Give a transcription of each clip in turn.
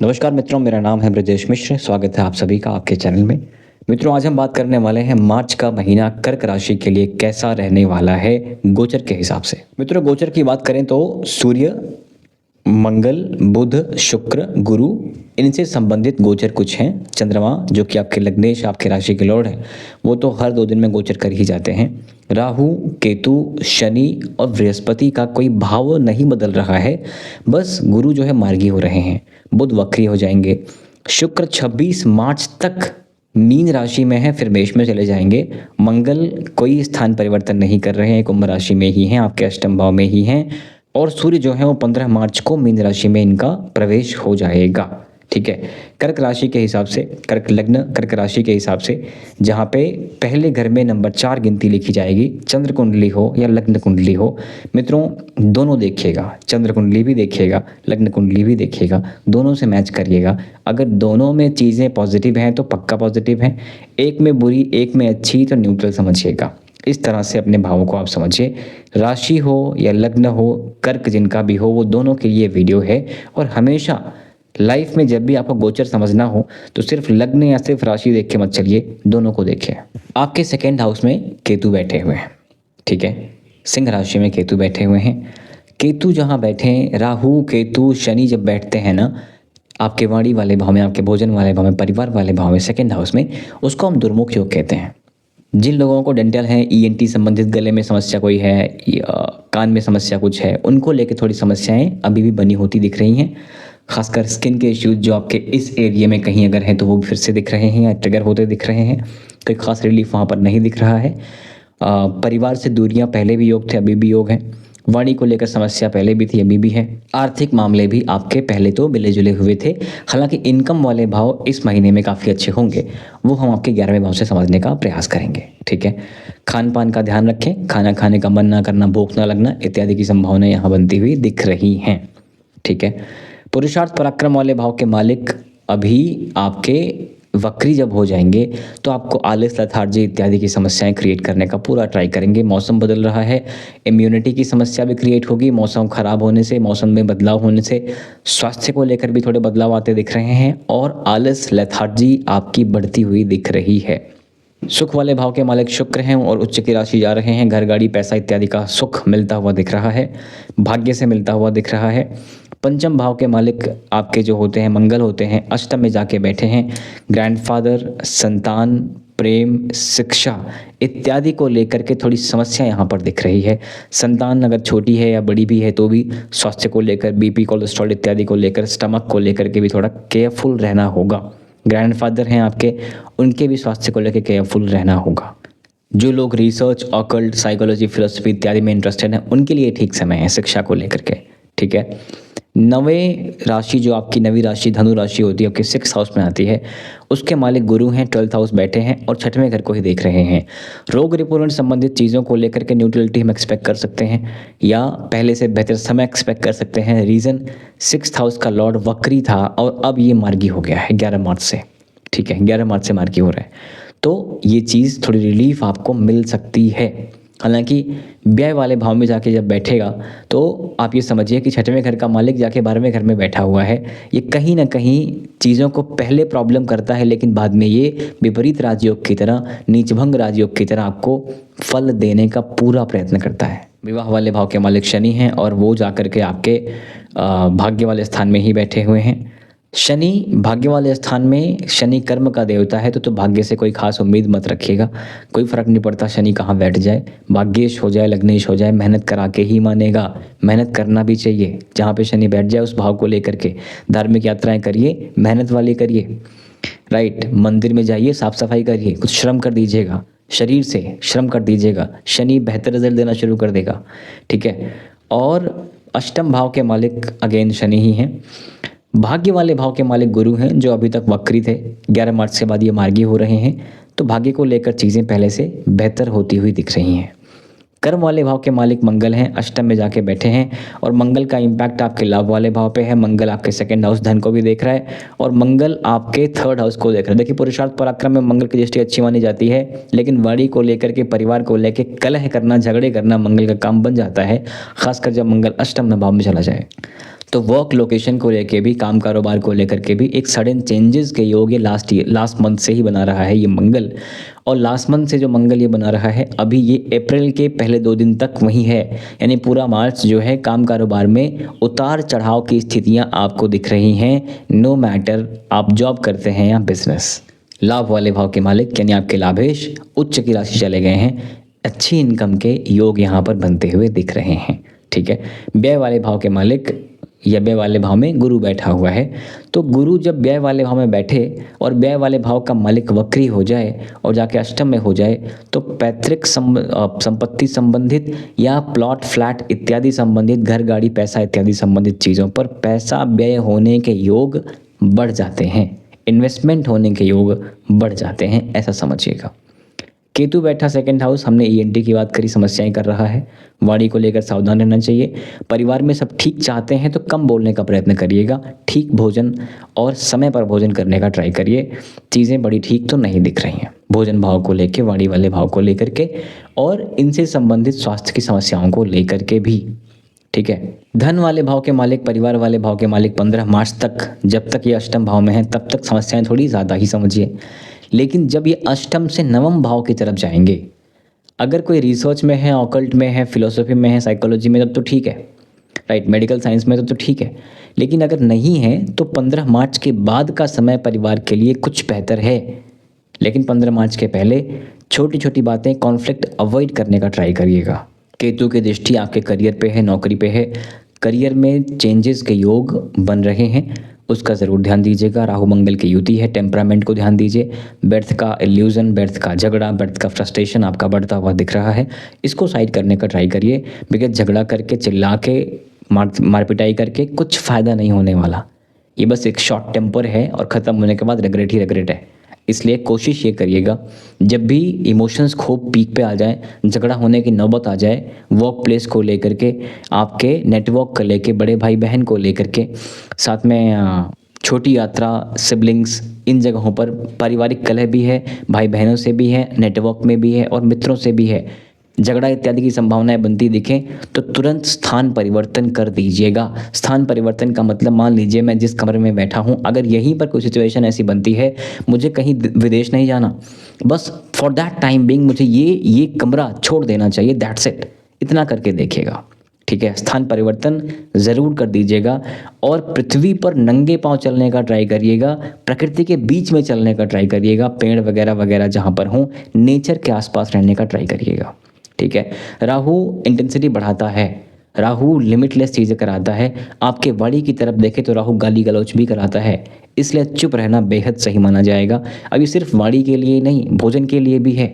नमस्कार मित्रों, मेरा नाम है ब्रजेश मिश्र। स्वागत है आप सभी का आपके चैनल में। मित्रों, आज हम बात करने वाले हैं मार्च का महीना कर्क राशि के लिए कैसा रहने वाला है गोचर के हिसाब से। मित्रों, गोचर की बात करें तो सूर्य, मंगल, बुध, शुक्र, गुरु, इनसे संबंधित गोचर कुछ हैं। चंद्रमा जो कि आपके लग्नेश, आपके राशि के लॉर्ड हैं, वो तो हर 2 दिन में गोचर कर ही जाते हैं। राहु, केतु, शनि और बृहस्पति का कोई भाव नहीं बदल रहा है, बस गुरु जो है मार्गी हो रहे हैं। बुध वक्री हो जाएंगे। शुक्र 26 मार्च तक मीन राशि में है, फिर मेष में चले जाएंगे। मंगल कोई स्थान परिवर्तन नहीं कर रहे हैं, कुंभ राशि में ही हैं, आपके अष्टम भाव में ही हैं। और सूर्य जो है वो 15 मार्च को मीन राशि में इनका प्रवेश हो जाएगा। ठीक है। कर्क राशि के हिसाब से, कर्क लग्न कर्क राशि के हिसाब से जहाँ पे पहले घर में नंबर 4 गिनती लिखी जाएगी, चंद्र कुंडली हो या लग्न कुंडली हो। मित्रों, दोनों देखिएगा, चंद्र कुंडली भी देखिएगा, लग्न कुंडली भी देखिएगा, दोनों से मैच करिएगा। अगर दोनों में चीज़ें पॉजिटिव हैं तो पक्का पॉजिटिव हैं, एक में बुरी एक में अच्छी तो न्यूट्रल समझिएगा। इस तरह से अपने भावों को आप समझिए। राशि हो या लग्न हो, कर्क जिनका भी हो, वो दोनों के लिए वीडियो है। और हमेशा लाइफ में जब भी आपको गोचर समझना हो तो सिर्फ लग्न या सिर्फ राशि देख के मत चलिए, दोनों को देखिए। आपके सेकेंड हाउस में केतु बैठे हुए हैं। ठीक है, सिंह राशि में केतु बैठे हुए हैं। केतु जहाँ बैठे हैं, राहु केतु शनि जब बैठते हैं ना आपके वाणी वाले भाव में, आपके भोजन वाले भाव में, परिवार वाले भाव में, सेकेंड हाउस में, उसको हम दुर्मुख योग कहते हैं। जिन लोगों को डेंटल है, ईएनटी संबंधित गले में समस्या कोई है या कान में समस्या कुछ है, उनको लेकर थोड़ी समस्याएं अभी भी बनी होती दिख रही हैं। खासकर स्किन के इश्यूज जो आपके इस एरिया में कहीं अगर हैं तो वो फिर से दिख रहे हैं या ट्रिगर होते दिख रहे हैं। कोई खास रिलीफ वहाँ पर नहीं दिख रहा है। परिवार से दूरियां पहले भी योग थे, अभी भी योग हैं। वाणी को लेकर समस्या पहले भी थी, अभी भी है। आर्थिक मामले भी आपके पहले तो मिले जुले हुए थे। हालांकि इनकम वाले भाव इस महीने में काफ़ी अच्छे होंगे, वो हम आपके 11वें भाव से समझने का प्रयास करेंगे। ठीक है। खान पान का ध्यान रखें, खाना खाने का मन ना करना, भूख ना लगना इत्यादि की संभावनाएं यहाँ बनती हुई दिख रही हैं। ठीक है। पुरुषार्थ पराक्रम वाले भाव के मालिक अभी आपके वक्री जब हो जाएंगे तो आपको आलस, लथार्जी इत्यादि की समस्याएं क्रिएट करने का पूरा ट्राई करेंगे। मौसम बदल रहा है, इम्यूनिटी की समस्या भी क्रिएट होगी। मौसम खराब होने से, मौसम में बदलाव होने से स्वास्थ्य को लेकर भी थोड़े बदलाव आते दिख रहे हैं और आलस, लथार्जी आपकी बढ़ती हुई दिख रही है। सुख वाले भाव के मालिक शुक्र हैं और उच्च की राशि जा रहे हैं। घर, गाड़ी, पैसा इत्यादि का सुख मिलता हुआ दिख रहा है, भाग्य से मिलता हुआ दिख रहा है। पंचम भाव के मालिक आपके जो होते हैं मंगल होते हैं, अष्टम में जाके बैठे हैं। ग्रैंडफादर, संतान, प्रेम, शिक्षा इत्यादि को लेकर के थोड़ी समस्या यहाँ पर दिख रही है। संतान अगर छोटी है या बड़ी भी है तो भी स्वास्थ्य को लेकर, बीपी, कोलेस्ट्रॉल इत्यादि को लेकर, स्टमक को लेकर के भी थोड़ा केयरफुल रहना होगा। ग्रैंडफादर हैं आपके, उनके भी स्वास्थ्य को लेकर केयरफुल रहना होगा। जो लोग रिसर्च, ऑकल्ट, साइकोलॉजी, फिलोसफी इत्यादि में इंटरेस्टेड हैं उनके लिए ठीक समय है शिक्षा को लेकर के। ठीक है। नवे राशि जो आपकी नवी राशि धनु राशि होती है, आपके 6th हाउस में आती है, उसके मालिक गुरु हैं, 12th हाउस बैठे हैं और 6वें घर को ही देख रहे हैं। रोग रिपोर्ट संबंधित चीज़ों को लेकर के न्यूट्रलिटी हम एक्सपेक्ट कर सकते हैं या पहले से बेहतर समय एक्सपेक्ट कर सकते हैं। रीज़न 6th हाउस का लॉर्ड वक्री था और अब ये मार्गी हो गया है 11 मार्च से। ठीक है, 11 मार्च से मार्गी हो रहा है, तो ये चीज़ थोड़ी रिलीफ आपको मिल सकती है। हालांकि व्यय वाले भाव में जाके जब बैठेगा तो आप ये समझिए कि 6वें घर का मालिक जाके 12वें घर में बैठा हुआ है। ये कहीं ना कहीं चीज़ों को पहले प्रॉब्लम करता है, लेकिन बाद में ये विपरीत राजयोग की तरह, नीचभंग राजयोग की तरह आपको फल देने का पूरा प्रयत्न करता है। विवाह वाले भाव के मालिक शनि हैं और वो जाकर के आपके भाग्य वाले स्थान में ही बैठे हुए हैं। शनि भाग्य वाले स्थान में, शनि कर्म का देवता है, तो भाग्य से कोई खास उम्मीद मत रखिएगा। कोई फर्क नहीं पड़ता शनि कहाँ बैठ जाए, भाग्येश हो जाए, लग्नेश हो जाए, मेहनत करा के ही मानेगा। मेहनत करना भी चाहिए, जहाँ पे शनि बैठ जाए उस भाव को लेकर के धार्मिक यात्राएं करिए, मेहनत वाली करिए। राइट, मंदिर में जाइए, साफ सफाई करिए, कुछ श्रम कर दीजिएगा, शरीर से श्रम कर दीजिएगा, शनि बेहतर रिजल्ट देना शुरू कर देगा। ठीक है। और अष्टम भाव के मालिक अगेन शनि ही हैं। भाग्य वाले भाव के मालिक गुरु हैं जो अभी तक वक्री थे, 11 मार्च के बाद ये मार्गी हो रहे हैं, तो भाग्य को लेकर चीज़ें पहले से बेहतर होती हुई दिख रही हैं। कर्म वाले भाव के मालिक मंगल हैं, अष्टम में जाके बैठे हैं और मंगल का इम्पैक्ट आपके लाभ वाले भाव पे है। मंगल आपके 2nd हाउस धन को भी देख रहा है और मंगल आपके 3rd हाउस को देख रहा है। देखिए, पुरुषार्थ पराक्रम में मंगल की दृष्टि अच्छी मानी जाती है, लेकिन वाणी को लेकर के, परिवार को लेकर कलह करना, झगड़े करना मंगल का काम बन जाता है, खासकर जब मंगल अष्टम भाव में चला जाए। तो वर्क लोकेशन को लेके भी, काम कारोबार को लेकर के भी एक सडन चेंजेस के योग ये लास्ट मंथ से ही बना रहा है ये मंगल। और लास्ट मंथ से जो मंगल ये बना रहा है, अभी ये अप्रैल के पहले 2 दिन तक वहीं है। यानी पूरा मार्च जो है काम कारोबार में उतार चढ़ाव की स्थितियां आपको दिख रही हैं, नो मैटर आप जॉब करते हैं या बिजनेस। लाभ वाले भाव के मालिक यानी आपके लाभेश उच्च की राशि चले गए हैं, अच्छी इनकम के योग यहाँ पर बनते हुए दिख रहे हैं। ठीक है, व्यय वाले भाव के मालिक या व्यय वाले भाव में गुरु बैठा हुआ है, तो गुरु जब व्यय वाले भाव में बैठे और व्यय वाले भाव का मालिक वक्री हो जाए और जाके अष्टम में हो जाए, तो पैतृक संपत्ति संबंधित या प्लॉट फ्लैट इत्यादि संबंधित, घर गाड़ी पैसा इत्यादि संबंधित चीज़ों पर पैसा व्यय होने के योग बढ़ जाते हैं, इन्वेस्टमेंट होने के योग बढ़ जाते हैं, ऐसा समझिएगा। केतु बैठा सेकंड हाउस, हमने ईएनटी की बात करी, समस्याएं कर रहा है, वाणी को लेकर सावधान रहना चाहिए। परिवार में सब ठीक चाहते हैं तो कम बोलने का प्रयत्न करिएगा, ठीक भोजन और समय पर भोजन करने का ट्राई करिए। चीज़ें बड़ी ठीक तो नहीं दिख रही हैं भोजन भाव को लेकर, वाणी वाले भाव को लेकर के और इनसे संबंधित स्वास्थ्य की समस्याओं को लेकर के भी। ठीक है, धन वाले भाव के मालिक, परिवार वाले भाव के मालिक 15 मार्च तक, जब तक ये अष्टम भाव में है तब तक समस्याएं थोड़ी ज़्यादा ही समझिए। लेकिन जब ये अष्टम से नवम भाव की तरफ जाएंगे, अगर कोई रिसर्च में है, ऑकल्ट में है, फिलोसफी में है, साइकोलॉजी में, तब तो ठीक है, राइट, मेडिकल साइंस में तो ठीक है। लेकिन अगर नहीं है तो 15 मार्च के बाद का समय परिवार के लिए कुछ बेहतर है। लेकिन 15 मार्च के पहले छोटी छोटी बातें, कॉन्फ्लिक्ट अवॉइड करने का ट्राई करिएगा। केतु की दृष्टि आपके करियर पे है, नौकरी पे है, करियर में चेंजेस के योग बन रहे हैं, उसका ज़रूर ध्यान दीजिएगा। राहु मंगल की युति है, टेम्परामेंट को ध्यान दीजिए। व्यर्थ का इल्यूजन, व्यर्थ का झगड़ा, व्यर्थ का फ्रस्ट्रेशन आपका बढ़ता हुआ दिख रहा है, इसको साइड करने का ट्राई करिए। बिकॉज झगड़ा करके, चिल्ला के, मार पिटाई करके कुछ फ़ायदा नहीं होने वाला, ये बस एक शॉर्ट टेम्पर है और ख़त्म होने के बाद रिग्रेट ही रिग्रेट है। इसलिए कोशिश ये करिएगा, जब भी इमोशंस खूब पीक पे आ जाए, झगड़ा होने की नौबत आ जाए, वर्क प्लेस को लेकर के, आपके नेटवर्क को लेकर, बड़े भाई बहन को लेकर के, साथ में छोटी यात्रा, सिबलिंग्स, इन जगहों पर पारिवारिक कलह भी है, भाई बहनों से भी है, नेटवर्क में भी है और मित्रों से भी है, झगड़ा इत्यादि की संभावनाएं बनती दिखें तो तुरंत स्थान परिवर्तन कर दीजिएगा। स्थान परिवर्तन का मतलब, मान लीजिए मैं जिस कमरे में बैठा हूं, अगर यहीं पर कोई सिचुएशन ऐसी बनती है, मुझे कहीं विदेश नहीं जाना, बस फॉर दैट टाइम बिंग मुझे ये कमरा छोड़ देना चाहिए, दैट्स इट, इतना करके देखिएगा। ठीक है, स्थान परिवर्तन ज़रूर कर दीजिएगा और पृथ्वी पर नंगे पांव चलने का ट्राई करिएगा, प्रकृति के बीच में चलने का ट्राई करिएगा, पेड़ वगैरह वगैरह जहाँ पर हों, नेचर के आसपास रहने का ट्राई करिएगा। ठीक है, राहु इंटेंसिटी बढ़ाता है, राहु लिमिटलेस चीज़ें कराता है। आपके वाणी की तरफ देखें तो राहु गाली गलौच भी कराता है, इसलिए चुप रहना बेहद सही माना जाएगा। अब ये सिर्फ वाणी के लिए नहीं, भोजन के लिए भी है।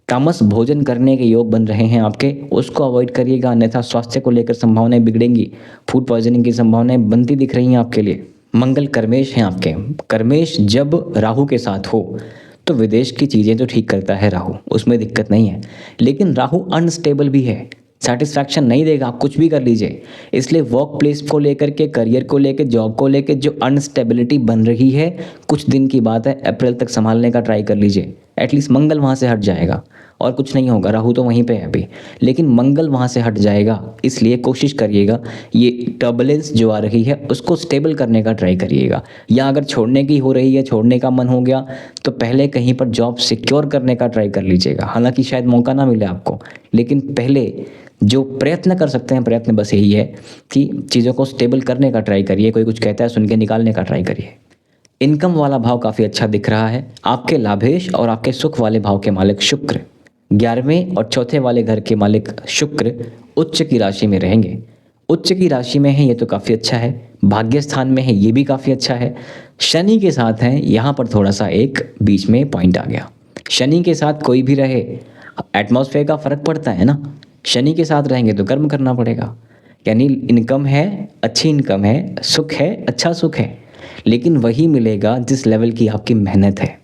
तामस भोजन करने के योग बन रहे हैं आपके, उसको अवॉइड करिएगा, अन्यथा स्वास्थ्य को लेकर संभावनाएं बिगड़ेंगी, फूड पॉइजनिंग की संभावनाएं बनती दिख रही हैं आपके लिए। मंगल कर्मेश हैं आपके, कर्मेश जब राहु के साथ हो तो विदेश की चीज़ें तो ठीक करता है राहु, उसमें दिक्कत नहीं है। लेकिन राहु अनस्टेबल भी है, सेटिस्फैक्शन नहीं देगा, आप कुछ भी कर लीजिए। इसलिए वर्क प्लेस को लेकर के, करियर को लेकर, जॉब को लेकर जो अनस्टेबिलिटी बन रही है, कुछ दिन की बात है, अप्रैल तक संभालने का ट्राई कर लीजिए। एटलीस्ट मंगल वहाँ से हट जाएगा और कुछ नहीं होगा, राहु तो वहीं पे है अभी, लेकिन मंगल वहाँ से हट जाएगा। इसलिए कोशिश करिएगा ये टर्बुलेंस जो आ रही है उसको स्टेबल करने का ट्राई करिएगा। या अगर छोड़ने की हो रही है, छोड़ने का मन हो गया, तो पहले कहीं पर जॉब सिक्योर करने का ट्राई कर लीजिएगा। हालांकि शायद मौका ना मिले आपको, लेकिन पहले जो प्रयत्न कर सकते हैं, प्रयत्न बस यही है कि चीज़ों को स्टेबल करने का ट्राई करिए। कोई कुछ कहता है सुन के निकालने का ट्राई करिए। इनकम वाला भाव काफ़ी अच्छा दिख रहा है, आपके लाभेश और आपके सुख वाले भाव के मालिक शुक्र, 11वें और चौथे वाले घर के मालिक शुक्र उच्च की राशि में रहेंगे। उच्च की राशि में है ये तो काफ़ी अच्छा है, भाग्य स्थान में है ये भी काफ़ी अच्छा है। शनि के साथ हैं, यहाँ पर थोड़ा सा एक बीच में पॉइंट आ गया। शनि के साथ कोई भी रहे, एटमॉस्फेयर का फर्क पड़ता है ना, शनि के साथ रहेंगे तो कर्म करना पड़ेगा। यानी इनकम है, अच्छी इनकम है, सुख है, अच्छा सुख है, लेकिन वही मिलेगा जिस लेवल की आपकी मेहनत है।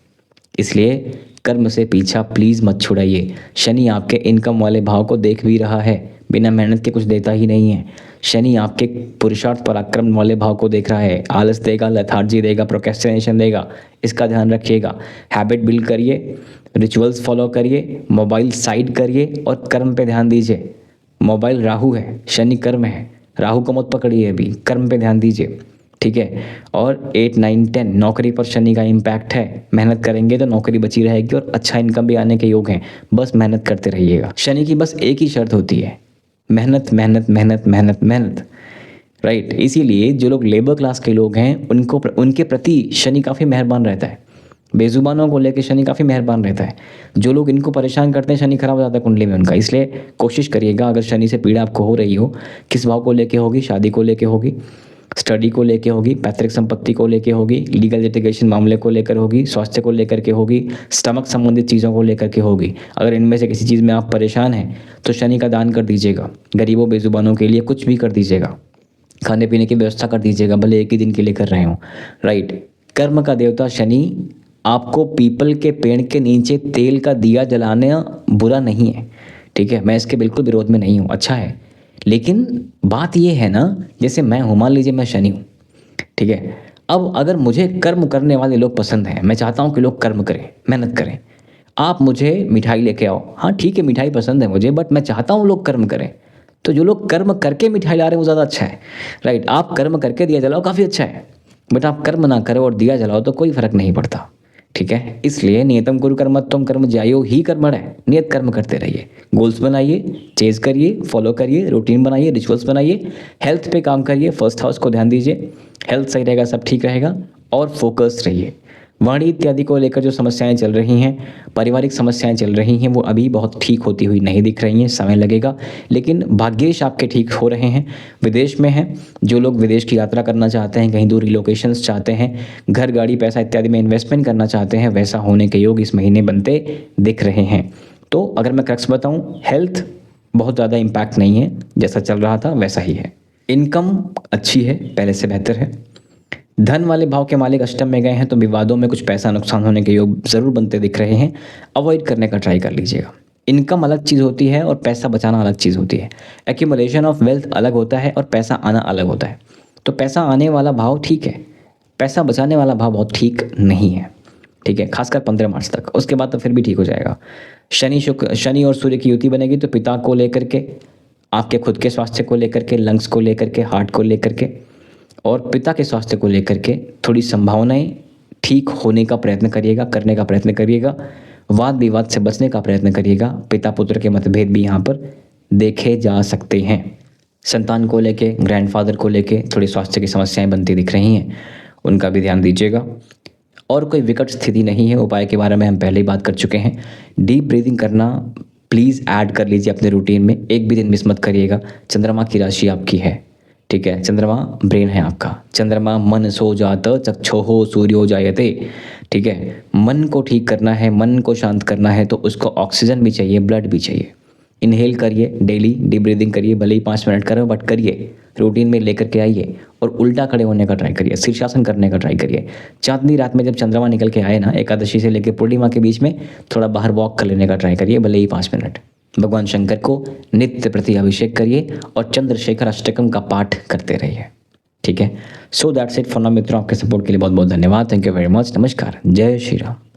इसलिए कर्म से पीछा प्लीज़ मत छुड़ाइए। शनि आपके इनकम वाले भाव को देख भी रहा है, बिना मेहनत के कुछ देता ही नहीं है। शनि आपके पुरुषार्थ पराक्रम वाले भाव को देख रहा है, आलस देगा, लेथार्जी देगा, प्रोक्रेस्टिनेशन देगा, इसका ध्यान रखिएगा। हैबिट बिल्ड करिए, रिचुअल्स फॉलो करिए, मोबाइल साइड करिए और कर्म पे ध्यान दीजिए। मोबाइल राहु है, शनि कर्म है, राहु को मत पकड़िए, अभी कर्म पे ध्यान दीजिए, ठीक है। और 8, 9, 10 नौकरी पर शनि का इम्पैक्ट है। मेहनत करेंगे तो नौकरी बची रहेगी और अच्छा इनकम भी आने के योग हैं। बस मेहनत करते रहिएगा। शनि की बस एक ही शर्त होती है, मेहनत मेहनत मेहनत मेहनत मेहनत, राइट। इसीलिए जो लोग लेबर क्लास के लोग हैं उनको उनके प्रति शनि काफ़ी मेहरबान रहता है। बेजुबानों को लेकर शनि काफ़ी मेहरबान रहता है। जो लोग इनको परेशान करते हैं शनि खराब हो जाता है कुंडली में उनका। इसलिए कोशिश करिएगा, अगर शनि से पीड़ा आपको हो रही हो, किस भाव को लेके होगी, शादी को लेके होगी, स्टडी को लेके होगी, पैतृक संपत्ति को लेके होगी, लीगल लिटिगेशन मामले को लेकर होगी, स्वास्थ्य को लेकर के होगी, स्टमक संबंधित चीज़ों को लेकर के होगी, अगर इनमें से किसी चीज़ में आप परेशान हैं तो शनि का दान कर दीजिएगा। गरीबों बेजुबानों के लिए कुछ भी कर दीजिएगा, खाने पीने की व्यवस्था कर दीजिएगा, भले एक ही दिन के लिए कर रहे हो, राइट। कर्म का देवता शनि आपको पीपल के पेड़ के नीचे तेल का दिया जलाना बुरा नहीं है, ठीक है। मैं इसके बिल्कुल विरोध में नहीं हूँ, अच्छा है। लेकिन बात ये है ना, जैसे मैं हूँ, मान लीजिए मैं शनि हूँ, ठीक है। अब अगर मुझे कर्म करने वाले लोग पसंद हैं, मैं चाहता हूँ कि लोग कर्म करें, मेहनत करें, आप मुझे मिठाई लेके आओ, हाँ ठीक है मिठाई पसंद है मुझे, बट मैं चाहता हूँ लोग कर्म करें। तो जो लोग कर्म करके मिठाई ला रहे हैं वो ज़्यादा अच्छा है, राइट। आप कर्म करके दिया जलाओ, काफ़ी अच्छा है, बट आप कर्म ना करो और दिया जलाओ तो कोई फर्क नहीं पड़ता, ठीक है। इसलिए नियतम कुरु कर्मत्वम कर्म ज्यायो ही कर्मण है। नियत कर्म करते रहिए, गोल्स बनाइए, चेज करिए, फॉलो करिए, रूटीन बनाइए, रिचुअल्स बनाइए, हेल्थ पे काम करिए, फर्स्ट हाउस को ध्यान दीजिए, हेल्थ सही रहेगा, सब ठीक रहेगा। और फोकस रहिए। वाणी इत्यादि को लेकर जो समस्याएं चल रही हैं, पारिवारिक समस्याएं चल रही हैं, वो अभी बहुत ठीक होती हुई नहीं दिख रही हैं, समय लगेगा, लेकिन भाग्येश आपके ठीक हो रहे हैं। विदेश में हैं जो लोग, विदेश की यात्रा करना चाहते हैं, कहीं दूर रिलोकेशंस चाहते हैं, घर गाड़ी पैसा इत्यादि में इन्वेस्टमेंट करना चाहते हैं, वैसा होने के योग इस महीने बनते दिख रहे हैं। तो अगर मैं क्रक्स बताऊँ, हेल्थ बहुत ज़्यादा इम्पैक्ट नहीं है, जैसा चल रहा था वैसा ही है। इनकम अच्छी है, पहले से बेहतर है। धन वाले भाव के मालिक अष्टम में गए हैं तो विवादों में कुछ पैसा नुकसान होने के योग जरूर बनते दिख रहे हैं, अवॉइड करने का ट्राई कर लीजिएगा। इनकम अलग चीज़ होती है और पैसा बचाना अलग चीज़ होती है। एक्यूमुलेशन ऑफ वेल्थ अलग होता है और पैसा आना अलग होता है। तो पैसा आने वाला भाव ठीक है, पैसा बचाने वाला भाव बहुत ठीक नहीं है, ठीक है, खासकर 15 मार्च तक। उसके बाद तो फिर भी ठीक हो जाएगा। शनि और सूर्य की युति बनेगी तो पिता को लेकर के, आपके खुद के स्वास्थ्य को लेकर के, लंग्स को लेकर के, हार्ट को लेकर के और पिता के स्वास्थ्य को लेकर के थोड़ी संभावनाएं ठीक होने का प्रयत्न करिएगा, करने का प्रयत्न करिएगा। वाद विवाद से बचने का प्रयत्न करिएगा। पिता पुत्र के मतभेद भी यहाँ पर देखे जा सकते हैं। संतान को लेके, ग्रैंडफादर को लेके थोड़ी स्वास्थ्य की समस्याएं बनती दिख रही हैं, उनका भी ध्यान दीजिएगा। और कोई विकट स्थिति नहीं है। उपाय के बारे में हम पहले ही बात कर चुके हैं। डीप ब्रीदिंग करना प्लीज़ ऐड कर लीजिए अपने रूटीन में, एक भी दिन मिस मत करिएगा। चंद्रमा की राशि आपकी है, ठीक है, चंद्रमा ब्रेन है आपका। चंद्रमा मन सो जात चक्षुः सूर्यो जायते, ठीक है। मन को ठीक करना है, मन को शांत करना है तो उसको ऑक्सीजन भी चाहिए, ब्लड भी चाहिए। इनहेल करिए, डेली डीप ब्रीदिंग करिए, भले ही 5 मिनट करो बट करिए, रूटीन में लेकर के आइए। और उल्टा खड़े होने का ट्राई करिए, शीर्षासन करने का ट्राई करिए। चांदनी रात में जब चंद्रमा निकल के आए ना, एकादशी से लेकर पूर्णिमा के बीच में थोड़ा बाहर वॉक कर लेने का ट्राई करिए, भले ही 5 मिनट। भगवान शंकर को नित्य प्रति अभिषेक करिए और चंद्रशेखर अष्टकम का पाठ करते रहिए, ठीक है। So that's it for now मित्रों, आपके सपोर्ट के लिए बहुत बहुत धन्यवाद। Thank you very much. नमस्कार, जय श्री राम।